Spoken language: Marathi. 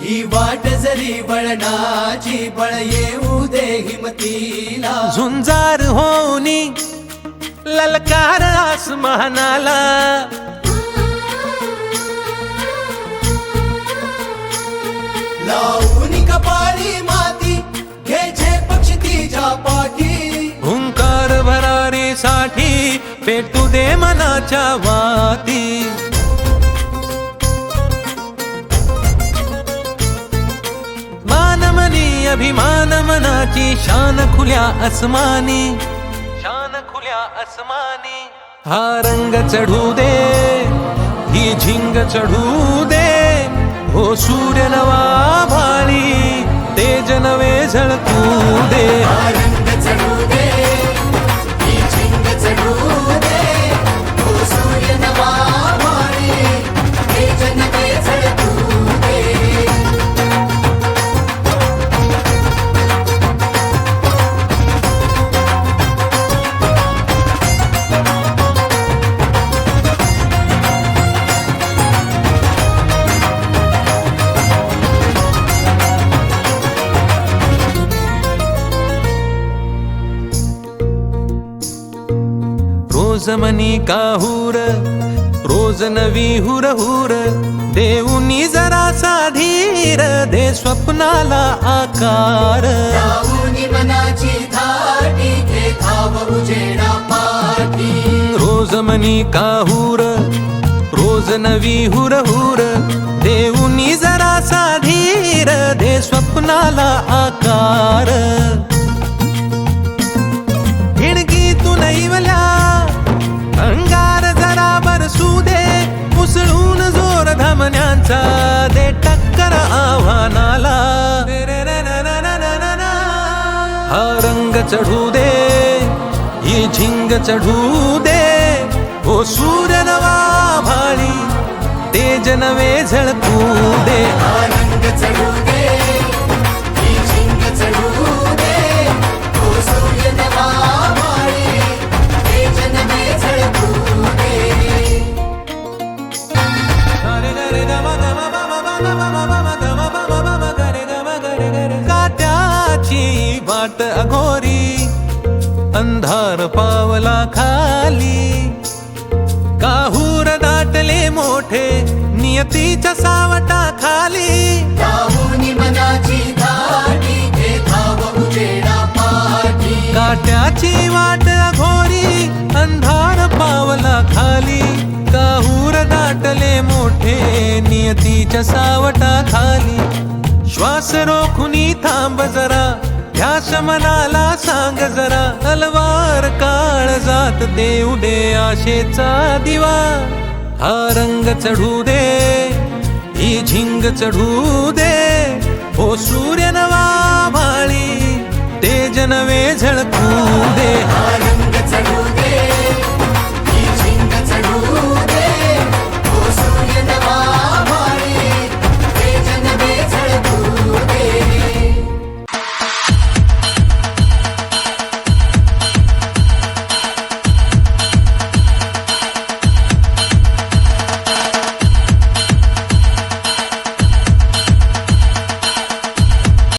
ही वाट जरी बळणाची बळ येऊ दे हिमतीला झुंजार होनी ललकार आसमानाला लावून कपाळी माती घ्यायचे पक्षी तिच्या पाठी हुंकार भरारीसाठी पेटू दे मनाच्या वाती मानमनी अभिमान मनाची शान खुल्या आसमानी शान खुल्या आसमानी हा रंग चढू दे ही झिंग चढू दे हो सूर्य नवा भाळी तेज नवे झळकू दे रंग चढू दे ही झिंग चढू दे हो सूर्य नवा भाळी तेज नवे झळकू दे रोज मनी काहूर रोज नवी हुर हुर देऊनी जरासा धीर दे स्वप्नाला आकार लावून मनाची धाटी घे धाव उजेडा पाठी रोज मनी काहूर रोज नवी हुर हुर देऊनी जरासा धीर दे स्वप्नाला आकार हिणगी तू नैवल्या अंगार जरा बरसू दे उसळून जोर धमन्यांचा दे टक्कर आव्हानाला हा रंग चढू दे ही झिंग चढू दे हो सूर्य नवा भाळी तेज नवे झळकू दे रंग चढू दे ही झिंग चढू दे हो सूर्य नवा भाळी तेज नवे झळकू दे काट्याची वाट अघोरी अंधार पावला खाली काहूर दाटले मोठे नियतीच्या सावटा खाली लावून मनाची धाटी घे धाव उजेडा पाठी काट्याची वाट अघोरी अंधार पावला खाली काहूर दाटले मोठे नियतीच्या सावटा खाली श्वास रोखुनी थांब जरा ध्यास मनाला सांग जरा तलवार काळ जात देऊ दे आशेचा दिवा हा रंग चढू दे ही झिंग चढू दे हो सूर्य नवा भाळी तेज नवे झळकू दे रंग चढू